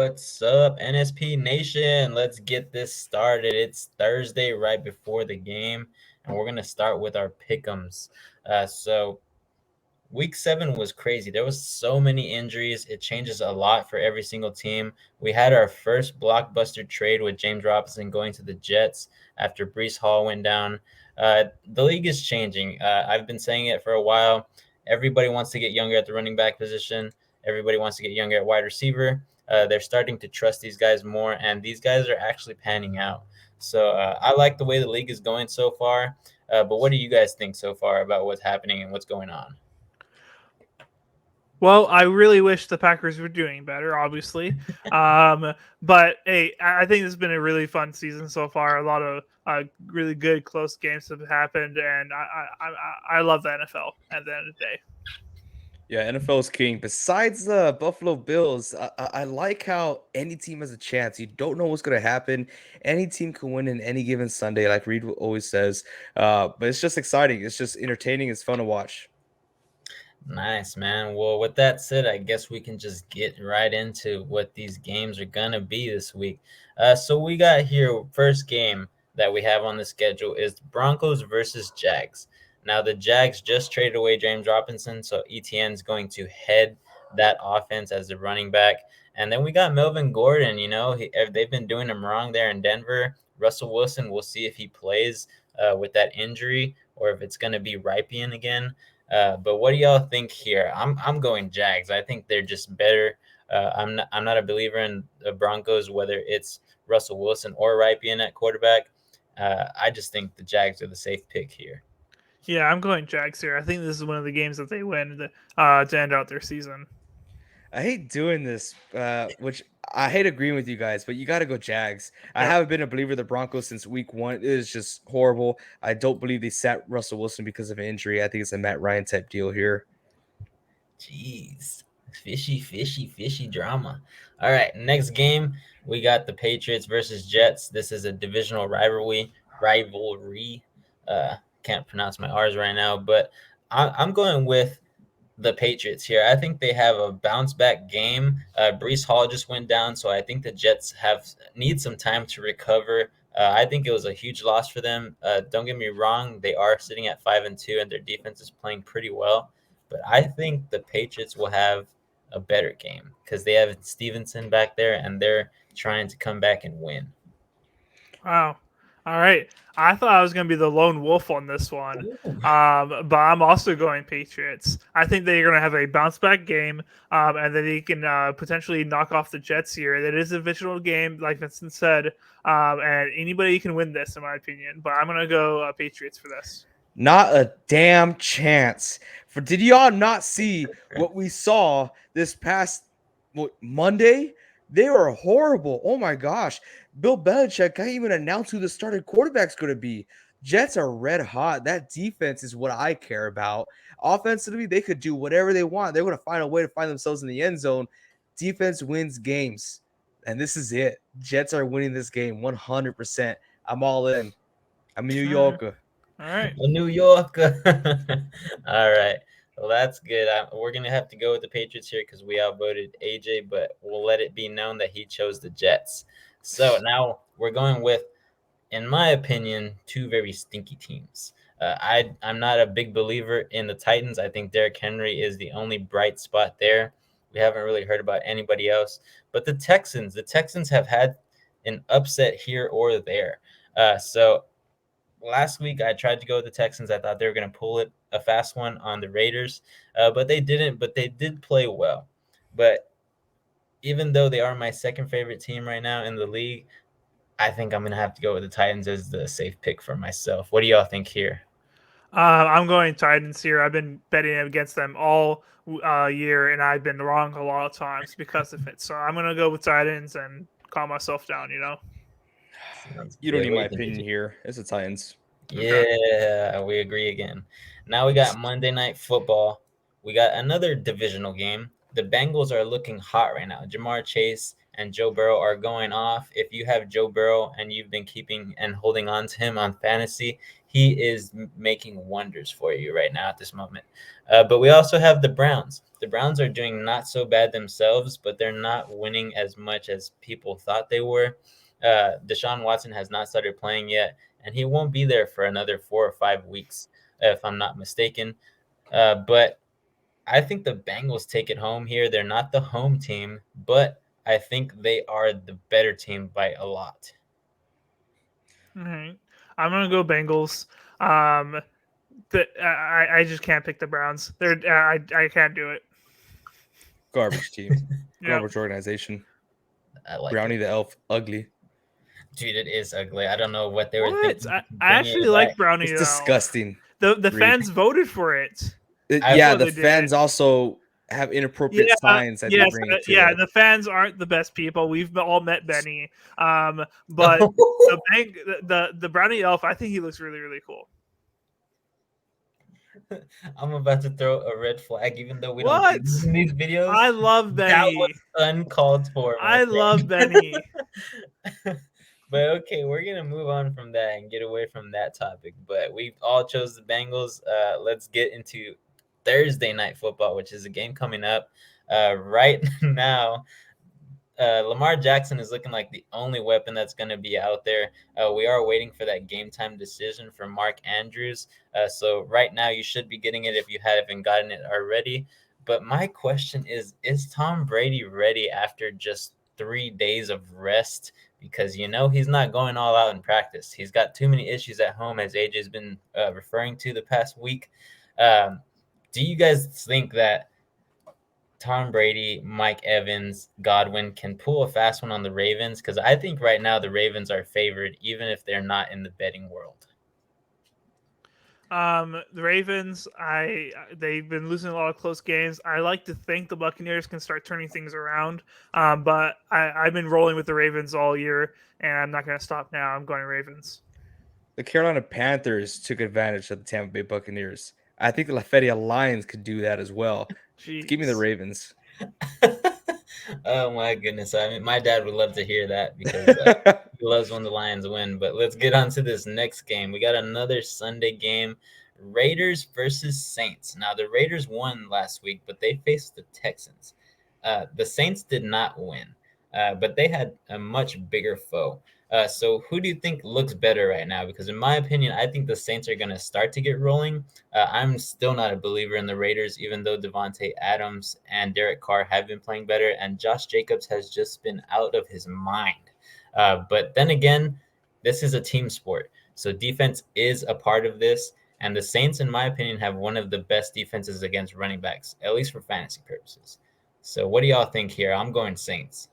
What's up, NSP Nation? Let's get this started. It's Thursday right before the game, and we're gonna start with our pick'ems. So Week 7 was crazy. There was so many injuries. It changes a lot for every single team. We had our first blockbuster trade with James Robinson going to the Jets after Brees Hall went down. The league is changing. I've been saying it for a while. Everybody wants to get younger at the running back position. Everybody wants to get younger at wide receiver. They're starting to trust these guys more, and these guys are actually panning out. So I like the way the league is going so far. But what do you guys think so far about what's happening and what's going on? Well, I really wish the Packers were doing better, obviously. But hey, I think this has been a really fun season so far. A lot of really good, close games have happened, and I love the NFL at the end of the day. Yeah, NFL is king. Besides the Buffalo Bills, I like how any team has a chance. You don't know what's going to happen. Any team can win in any given Sunday, like Reed always says. But it's just exciting. It's just entertaining. It's fun to watch. Nice, man. Well, with that said, I guess we can just get right into what these games are going to be this week. So we got here, first game that we have on the schedule is Broncos versus Jags. Now, the Jags just traded away James Robinson, so ETN's going to head that offense as the running back. And then we got Melvin Gordon. They've been doing him wrong there in Denver. Russell Wilson, we'll see if he plays with that injury or if it's going to be Ripien again. But what do y'all think here? I'm going Jags. I think they're just better. I'm not a believer in the Broncos, whether it's Russell Wilson or Ripien at quarterback. I just think the Jags are the safe pick here. Yeah, I'm going Jags here. I think this is one of the games that they win to end out their season. I hate doing this, which I hate agreeing with you guys, but you got to go Jags. I Yeah. haven't been a believer of the Broncos since week 1. It is just horrible. I don't believe they sat Russell Wilson because of injury. I think it's a Matt Ryan type deal here. Jeez. Fishy drama. All right, next game, we got the Patriots versus Jets. This is a divisional rivalry. Can't pronounce my R's right now, but I'm going with the Patriots here. I think they have a bounce back game. Brees Hall just went down, so I think the Jets need some time to recover. I think it was a huge loss for them. Don't get me wrong; they are sitting at 5-2, and their defense is playing pretty well. But I think the Patriots will have a better game because they have Stevenson back there, and they're trying to come back and win. Wow. All right. I thought I was going to be the lone wolf on this one, but I'm also going Patriots. I think they're going to have a bounce back game, and then they can potentially knock off the Jets here. That is a divisional game, like Vincent said, and anybody can win this, in my opinion. But I'm going to go Patriots for this. Not a damn chance. Did y'all not see what we saw this past Monday? They were horrible. Oh my gosh. Bill Belichick can't even announce who the starting quarterback's going to be. Jets are red hot. That defense is what I care about. Offensively, they could do whatever they want. They're going to find a way to find themselves in the end zone. Defense wins games. And this is it. Jets are winning this game 100%. I'm all in. I'm a New Yorker. All right. A New Yorker. All right. Well, that's good. We're going to have to go with the Patriots here because we outvoted AJ, but we'll let it be known that he chose the Jets. So now we're going with, in my opinion, two very stinky teams. I'm not a big believer in the Titans. I think Derrick Henry is the only bright spot there. We haven't really heard about anybody else. But the Texans have had an upset here or there. So last week I tried to go with the Texans. I thought they were going to pull a fast one on the Raiders, but they didn't. But they did play well. But even though they are my second favorite team right now in the league, I think I'm going to have to go with the Titans as the safe pick for myself. What do y'all think here? I'm going Titans here. I've been betting against them all year, and I've been wrong a lot of times because of it. So I'm going to go with Titans and calm myself down, You don't need my opinion here. It's the Titans. Yeah, we agree again. Now we got Monday Night Football. We got another divisional game. The Bengals are looking hot right now. Jamar Chase and Joe Burrow are going off. If you have Joe Burrow and you've been keeping and holding on to him on fantasy, he is making wonders for you right now at this moment. But we also have the Browns. The Browns are doing not so bad themselves, but they're not winning as much as people thought they were. Deshaun Watson has not started playing yet, and he won't be there for another 4 or 5 weeks, if I'm not mistaken. But I think the Bengals take it home here. They're not the home team, but I think they are the better team by a lot. I'm gonna go Bengals. I just can't pick the Browns. I can't do it. Garbage team. Yep. Garbage organization. I like Brownie it. the elf, ugly. Dude, it is ugly. I don't know what they were What? thinking. I actually like Brownie. It's though. disgusting. The Reed. fans voted for it. Yeah, the they did. fans also have inappropriate signs that they bring to it. The fans aren't the best people. We've all met Benny. But the Brownie elf, I think he looks really, really cool. I'm about to throw a red flag, even though we What? don't see these videos. I love That Benny. was uncalled for. my I friend. love Benny. But okay, we're gonna move on from that and get away from that topic. But we all chose the Bengals. Let's get into Thursday night football, which is a game coming up right now. Lamar Jackson is looking like the only weapon that's going to be out there. We are waiting for that game time decision from Mark Andrews. So right now you should be getting it if you haven't gotten it already. But my question is Tom Brady ready after just 3 days of rest? Because, he's not going all out in practice. He's got too many issues at home, as AJ's been referring to the past week. Do you guys think that Tom Brady, Mike Evans, Godwin can pull a fast one on the Ravens? Because I think right now the Ravens are favored, even if they're not in the betting world. The Ravens, they've been losing a lot of close games. I like to think the Buccaneers can start turning things around. But I've been rolling with the Ravens all year, and I'm not going to stop now. I'm going Ravens. The Carolina Panthers took advantage of the Tampa Bay Buccaneers. I think the Lafayette Lions could do that as well. Jeez. Give me the Ravens. Oh my goodness. I mean, my dad would love to hear that because he loves when the Lions win. But let's get on to this next game. We got another Sunday game, Raiders versus Saints. Now, the Raiders won last week, but they faced the Texans. The Saints did not win, but they had a much bigger foe. So who do you think looks better right now? Because in my opinion, I think the Saints are going to start to get rolling. I'm still not a believer in the Raiders, even though Devontae Adams and Derek Carr have been playing better, and Josh Jacobs has just been out of his mind. But then again, this is a team sport. So defense is a part of this. And the Saints, in my opinion, have one of the best defenses against running backs, at least for fantasy purposes. So what do y'all think here? I'm going Saints.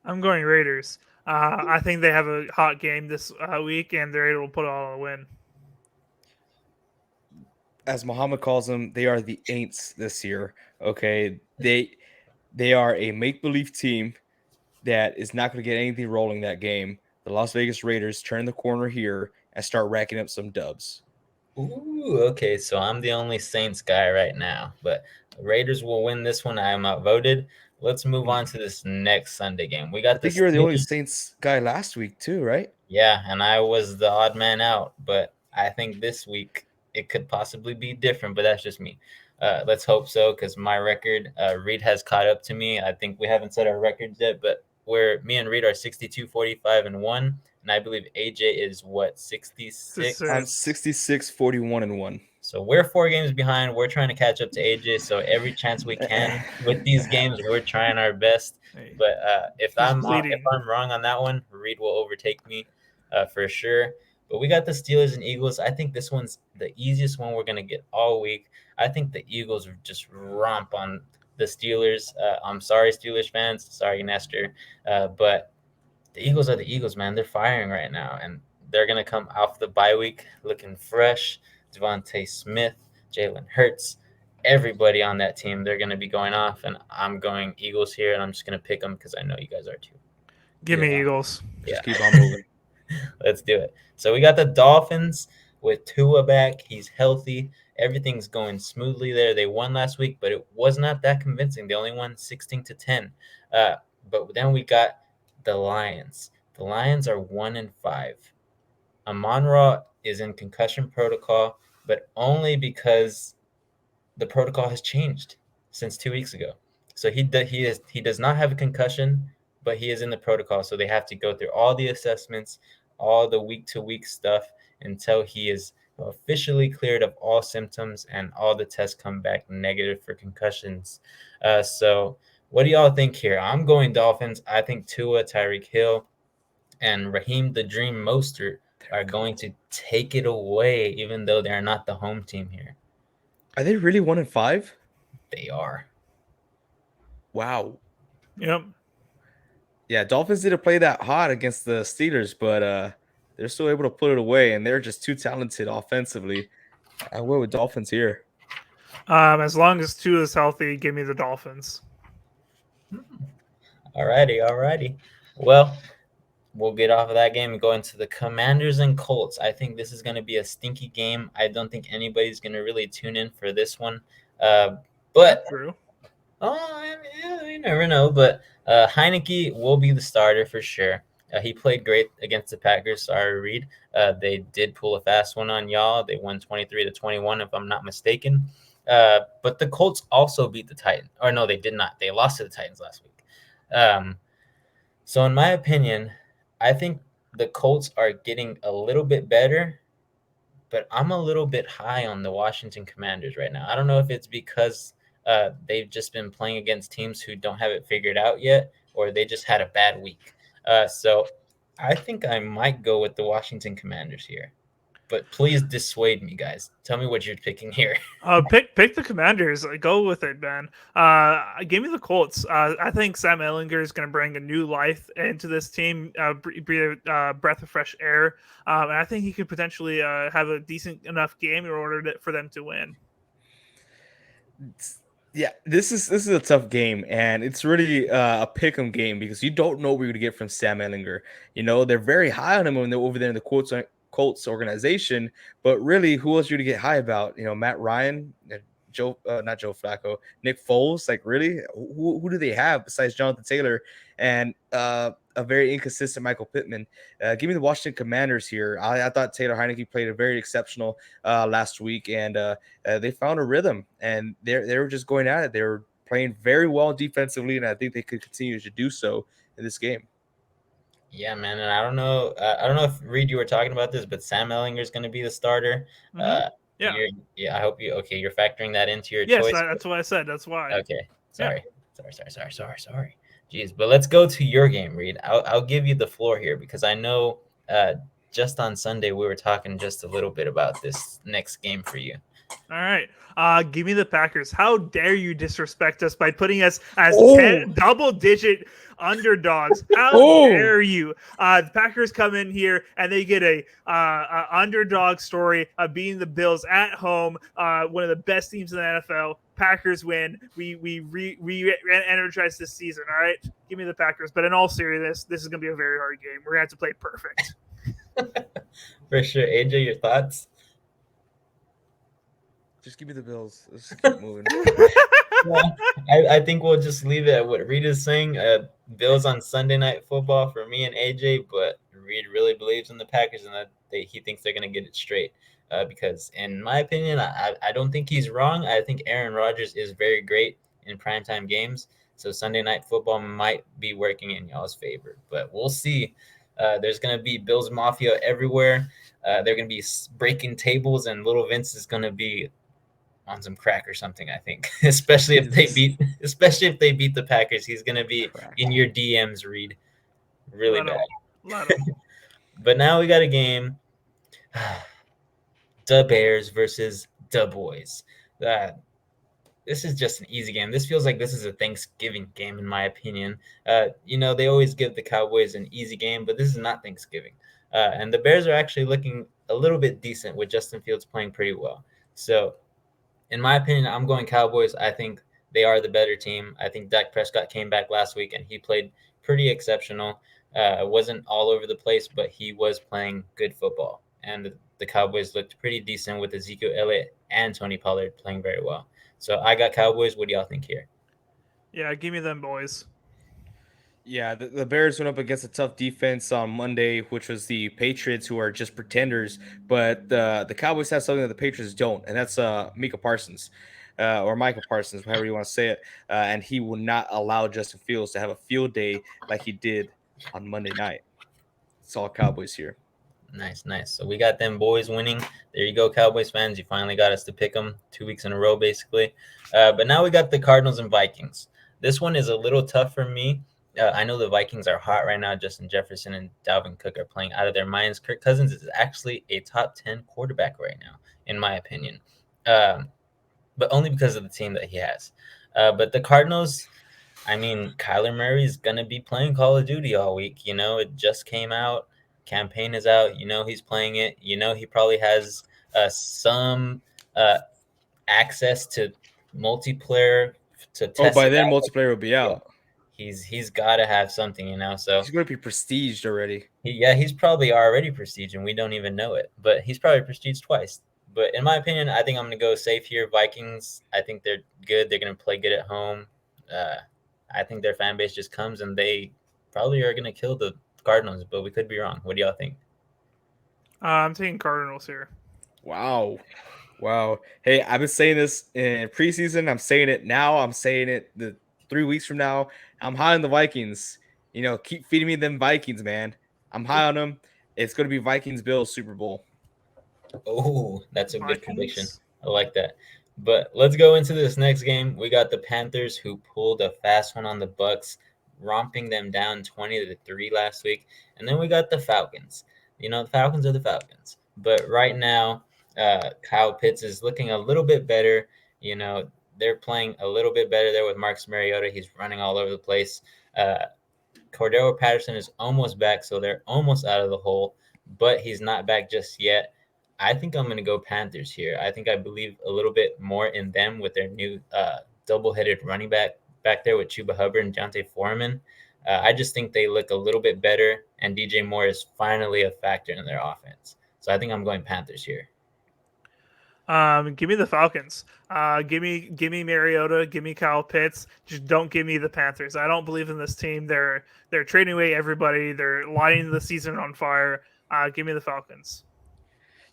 I'm going Raiders. I think they have a hot game this week, and they're able to put all a win. As Muhammad calls them, they are the Aints this year. Okay, they are a make-believe team that is not going to get anything rolling that game. The Las Vegas Raiders turn the corner here and start racking up some dubs. Ooh, okay, so I'm the only Saints guy right now, but Raiders will win this one. I am outvoted. Let's move on to this next Sunday game. We got. I think you were the only Saints guy last week too, right? Yeah, and I was the odd man out, but I think this week it could possibly be different, but that's just me. Let's hope so, because my record, Reed has caught up to me. I think we haven't set our records yet, but me and Reed are 62, 45, and 1. And I believe AJ is what, 66? I'm 66, 41, and 1. So we're 4 games behind. We're trying to catch up to AJ. So every chance we can with these games, we're trying our best. But if I'm wrong on that one, Reed will overtake me for sure. But we got the Steelers and Eagles. I think this one's the easiest one we're going to get all week. I think the Eagles just romp on the Steelers. I'm sorry, Steelers fans. Sorry, Nestor. But the Eagles are the Eagles, man. They're firing right now. And they're going to come off the bye week looking fresh. Devontae Smith, Jalen Hurts, everybody on that team, they're going to be going off. And I'm going Eagles here, and I'm just going to pick them because I know you guys are too. Give me Eagles. Just keep on moving. Let's do it. So we got the Dolphins with Tua back. He's healthy. Everything's going smoothly there. They won last week, but it was not that convincing. They only won 16-10. But then we got the Lions. The Lions are 1-5. Amon-Ra is in concussion protocol, but only because the protocol has changed since 2 weeks ago. So he does not have a concussion, but he is in the protocol. So they have to go through all the assessments, all the week-to-week stuff until he is officially cleared of all symptoms and all the tests come back negative for concussions. So what do y'all think here? I'm going Dolphins. I think Tua, Tyreek Hill, and Raheem the Dream Mostert are going to take it away, even though they're not the home team here. Are they really 1-5? They are. Wow. Yep. Yeah, Dolphins didn't play that hot against the Steelers, but they're still able to put it away, and they're just too talented offensively. I went with Dolphins here. As long as Tua is healthy, give me the Dolphins. Alrighty. Well, we'll get off of that game and go into the Commanders and Colts. I think this is going to be a stinky game. I don't think anybody's going to really tune in for this one. But True. You never know. But Heineke will be the starter for sure. He played great against the Packers. Sorry, Reed. They did pull a fast one on y'all. They won 23-21, if I'm not mistaken. But the Colts also beat the Titans. Or no, they did not. They lost to the Titans last week. So in my opinion, I think the Colts are getting a little bit better, but I'm a little bit high on the Washington Commanders right now. I don't know if it's because they've just been playing against teams who don't have it figured out yet, or they just had a bad week. So I think I might go with the Washington Commanders here. But please dissuade me, guys. Tell me what you're picking here. Pick the Commanders. Go with it, man. Give me the Colts. I think Sam Ehlinger is going to bring a new life into this team, breathe a breath of fresh air, and I think he could potentially have a decent enough game in order for them to win. Yeah, this is a tough game, and it's really a pick'em game because you don't know what you're going to get from Sam Ehlinger. You know, they're very high on him when they're over there in the Colts organization, but really, who else are you to get high about? You know, Matt Ryan, not Joe Flacco, Nick Foles. Like, really, who do they have besides Jonathan Taylor and a very inconsistent Michael Pittman? Give me the Washington Commanders here. I thought Taylor Heineke played a very exceptional last week, and they found a rhythm, and they were just going at it. They were playing very well defensively, and I think they could continue to do so in this game. Yeah, man, and I don't know if Reed, you were talking about this, but Sam Ehlinger is going to be the starter. Mm-hmm. Yeah. I hope you're factoring that into your yes, choice. Yes, that's what I said. That's why. Okay, sorry. Jeez, but let's go to your game, Reed. I'll give you the floor here because I know just on Sunday we were talking just a little bit about this next game for you. All right. Give me the Packers. How dare you disrespect us by putting us as double-digit underdogs? How dare you? The Packers come in here and they get a underdog story of beating the Bills at home, one of the best teams in the NFL. Packers win. We re-energize this season. All right. Give me the Packers. But in all seriousness, this is going to be a very hard game. We're going to have to play perfect. For sure. AJ, your thoughts? Just give me the Bills. Let's keep moving. Yeah, I think we'll just leave it at what Reed is saying. Bills on Sunday Night Football for me and AJ, but Reed really believes in the Packers and that he thinks they're going to get it straight. Because in my opinion, I don't think he's wrong. I think Aaron Rodgers is very great in primetime games. So Sunday Night Football might be working in y'all's favor. But we'll see. There's going to be Bills Mafia everywhere. They're going to be breaking tables, and Little Vince is going to be on some crack or something, I think. especially if they beat the Packers. He's gonna be in your DMs, Reed. Really bad. But now we got a game. The Bears versus the Boys. This is just an easy game. This feels like this is a Thanksgiving game, in my opinion. They always give the Cowboys an easy game, but this is not Thanksgiving. And the Bears are actually looking a little bit decent with Justin Fields playing pretty well. So in my opinion, I'm going Cowboys. I think they are the better team. I think Dak Prescott came back last week, and he played pretty exceptional. It wasn't all over the place, but he was playing good football. And the Cowboys looked pretty decent with Ezekiel Elliott and Tony Pollard playing very well. So I got Cowboys. What do y'all think here? Yeah, give me them boys. Yeah, the Bears went up against a tough defense on Monday, which was the Patriots, who are just pretenders. But the Cowboys have something that the Patriots don't, and that's Micah Parsons, or Micah Parsons, however you want to say it. And he will not allow Justin Fields to have a field day like he did on Monday night. It's all Cowboys here. Nice, nice. So we got them boys winning. There you go, Cowboys fans. You finally got us to pick them 2 weeks in a row, basically. But now we got the Cardinals and Vikings. This one is a little tough for me. I know the Vikings are hot right now. Justin Jefferson and Dalvin Cook are playing out of their minds. Kirk Cousins is actually a top 10 quarterback right now, in my opinion, but only because of the team that he has. But the Cardinals, I mean, Kyler Murray is going to be playing Call of Duty all week. You know, it just came out. Campaign is out. You know, he's playing it. You know, he probably has some access to multiplayer to Oh, test by it then out. multiplayer will be out. He's got to have something, you know. So He's going to be prestiged already. he's probably already prestige and we don't even know it. But he's probably prestige twice. But in my opinion, I think I'm going to go safe here. Vikings, I think they're good. They're going to play good at home. I think their fan base just comes and they probably are going to kill the Cardinals, but we could be wrong. What do y'all think? I'm taking Cardinals here. Wow. Hey, I've been saying this in preseason. I'm saying it now. I'm saying it the 3 weeks from now. I'm high on the Vikings. You know, keep feeding me them Vikings, man. I'm high on them. It's going to be Vikings Bills Super Bowl. Oh, that's a good Vikings? prediction. I like that. But let's go into this next game. We got the Panthers who pulled a fast one on the Bucks, romping them down 20-3 last week. And then we got the Falcons. You know, the Falcons are the Falcons. But right now, Kyle Pitts is looking a little bit better. You know, they're playing a little bit better there with Marcus Mariota. He's running all over the place. Cordero Patterson is almost back, so they're almost out of the hole, but he's not back just yet. I think I'm going to go Panthers here. I believe a little bit more in them with their new double-headed running back there with Chuba Hubbard and Deontay Foreman. I just think they look a little bit better, and DJ Moore is finally a factor in their offense. So I think I'm going Panthers here. Give me the Falcons. Give me Mariota. Give me Kyle Pitts. Just don't give me the Panthers. I don't believe in this team. They're trading away everybody. They're lighting the season on fire. Give me the Falcons.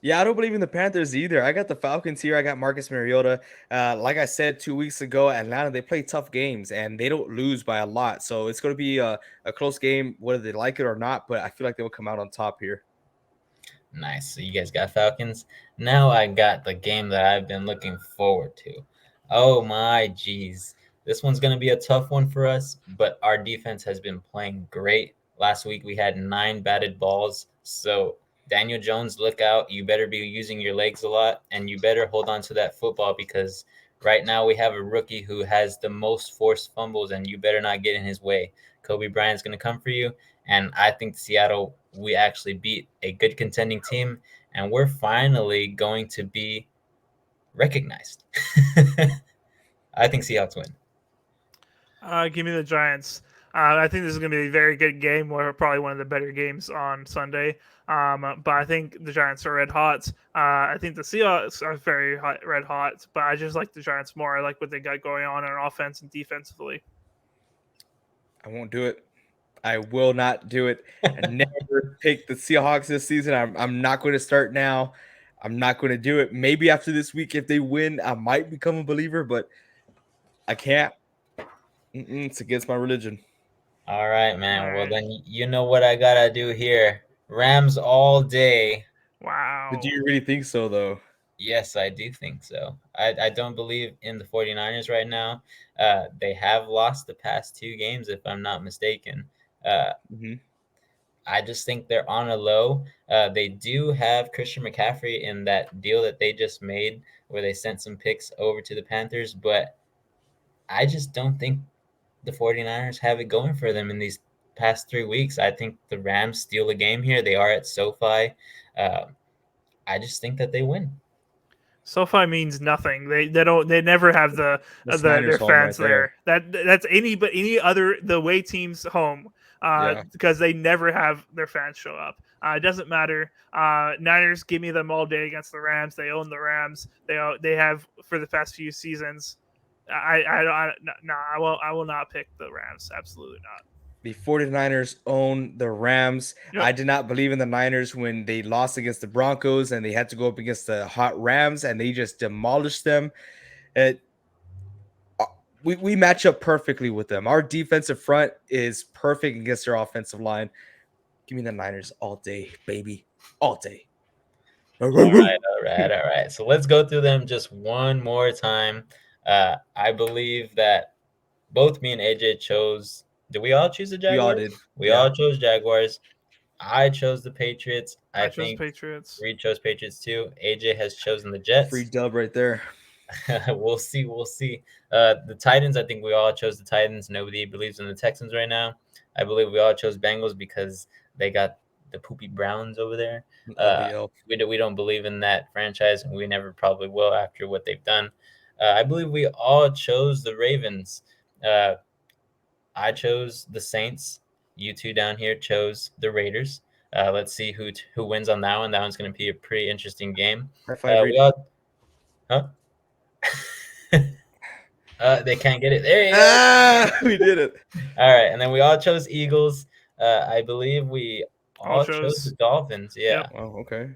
Yeah, I don't believe in the Panthers either. I got the Falcons here. I got Marcus Mariota. Like I said 2 weeks ago, Atlanta, they play tough games and they don't lose by a lot. So it's going to be a close game, whether they like it or not. But I feel like they will come out on top here. Nice. So you guys got Falcons. Now I got the game that I've been looking forward to. Oh my geez. This one's going to be a tough one for us, but our defense has been playing great. Last week we had 9 batted balls. So Daniel Jones, look out. You better be using your legs a lot, and you better hold on to that football because right now we have a rookie who has the most forced fumbles, and you better not get in his way. Kobe Bryant's going to come for you, and I think Seattle, we actually beat a good contending team, and we're finally going to be recognized. I think Seahawks win. Give me the Giants. I think this is going to be a very good game. Or probably one of the better games on Sunday. But I think the Giants are red hot. I think the Seahawks are very red hot. But I just like the Giants more. I like what they got going on offense and defensively. I won't do it. I will not do it. I never pick the Seahawks this season. I'm not going to start now. I'm not going to do it. Maybe after this week, if they win, I might become a believer, but I can't. It's against my religion. All right, man. All Well, right. then you know what I got to do here. Rams all day. Wow. But do you really think so, though? Yes, I do think so. I don't believe in the 49ers right now. They have lost the past 2 games, if I'm not mistaken. I just think they're on a low. They do have Christian McCaffrey in that deal that they just made where they sent some picks over to the Panthers, but I just don't think the 49ers have it going for them in these past 3 weeks. I think the Rams steal the game here. They are at SoFi. I just think that they win. SoFi means nothing. They never have their fans there. That's any other the way team's home because they never have their fans show up. It doesn't matter. Niners, give me them all day against the Rams. They own the Rams. They have for the past few seasons. I will not pick the Rams. Absolutely not. the 49ers own the Rams. Yep. I did not believe in the Niners when they lost against the Broncos and they had to go up against the hot Rams and they just demolished them. We match up perfectly with them. Our defensive front is perfect against their offensive line. Give me the Niners all day, baby. All day. All right. So let's go through them just one more time. I believe that both me and AJ chose. Did we all choose the Jaguars? We all did. We all chose Jaguars. I chose the Patriots. I chose think Patriots. Reed chose Patriots too. AJ has chosen the Jets. Free dub right there. We'll see. The Titans, I think we all chose the Titans. Nobody believes in the Texans right now. I believe we all chose Bengals because they got the poopy Browns over there. We don't believe in that franchise, and we never probably will after what they've done. I believe we all chose the Ravens. I chose the Saints. You two down here chose the Raiders. Let's see who wins on that one. That one's going to be a pretty interesting game. We all, huh? They can't get it. There you go. We did it. All right, and then we all chose Eagles. I believe we all chose the Dolphins. Yeah. Yep. Oh, okay.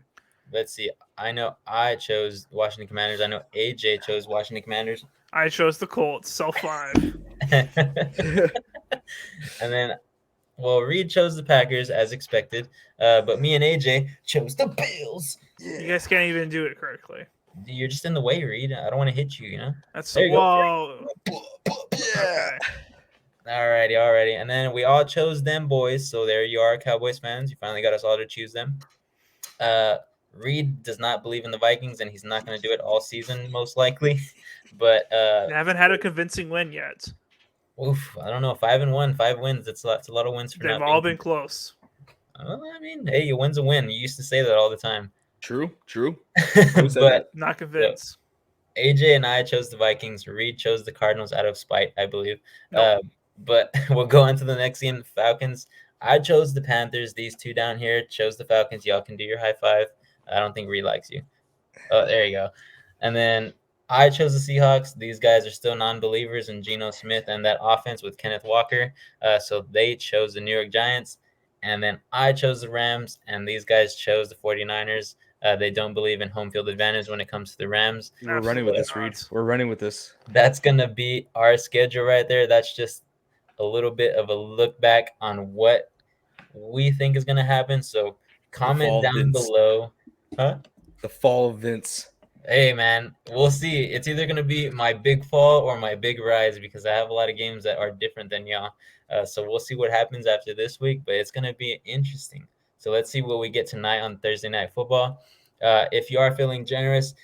Let's see. I know I chose Washington Commanders. I know AJ chose Washington Commanders. I chose the Colts. So 5. And then, well, Reed chose the Packers as expected, but me and AJ chose the Bills. You guys can't even do it correctly. You're just in the way, Reed. I don't want to hit you, you know? That's There you whoa. Yeah. Okay. Alrighty. And then we all chose them boys. So there you are, Cowboys fans. You finally got us all to choose them. Reed does not believe in the Vikings, and he's not going to do it all season, most likely. But They haven't had a convincing win yet. oof, I don't know. 5-1, 5 wins. That's a lot of wins for. They've all been close. I mean, hey, a win's a win. You used to say that all the time. True. Who said But that? Not convinced. AJ and I chose the Vikings. Reed chose the Cardinals out of spite, I believe. Nope. But we'll go on to the next game, Falcons. I chose the Panthers. These two down here chose the Falcons. Y'all can do your high five. I don't think Reed likes you. Oh, there you go. And then I chose the Seahawks. These guys are still non-believers in Geno Smith and that offense with Kenneth Walker. So they chose the New York Giants. And then I chose the Rams, and these guys chose the 49ers. They don't believe in home field advantage when it comes to the Rams. We're running with this, Reed. We're running with this. That's going to be our schedule right there. That's just a little bit of a look back on what we think is going to happen. So comment down below. Huh? The fall of Vince. Hey, man, we'll see. It's either going to be my big fall or my big rise because I have a lot of games that are different than y'all. So we'll see what happens after this week, but it's going to be interesting. So let's see what we get tonight on Thursday Night Football. If you are feeling generous,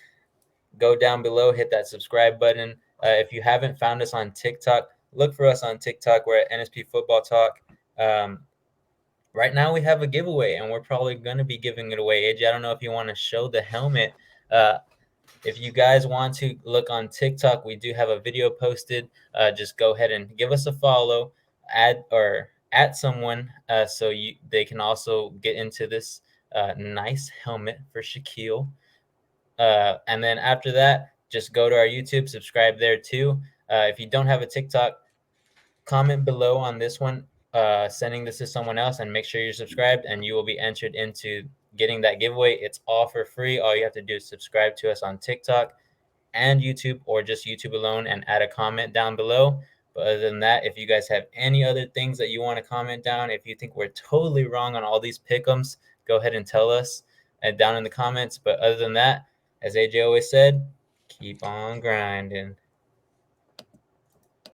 go down below, hit that subscribe button. If you haven't found us on TikTok, look for us on TikTok. We're at NSP Football Talk. Right now we have a giveaway, and we're probably going to be giving it away. AJ, I don't know if you want to show the helmet. If you guys want to look on TikTok, we do have a video posted. Just go ahead and give us a follow, add someone so they can also get into this nice helmet for Shaquille. And then after that, just go to our YouTube, subscribe there too. If you don't have a TikTok, comment below on this one, sending this to someone else, and make sure you're subscribed, and you will be entered into getting that giveaway. It's all for free. All you have to do is subscribe to us on TikTok and YouTube, or just YouTube alone, and add a comment down below. But other than that, if you guys have any other things that you want to comment down, if you think we're totally wrong on all these pick'ems, go ahead and tell us down in the comments. But other than that, as AJ always said, keep on grinding.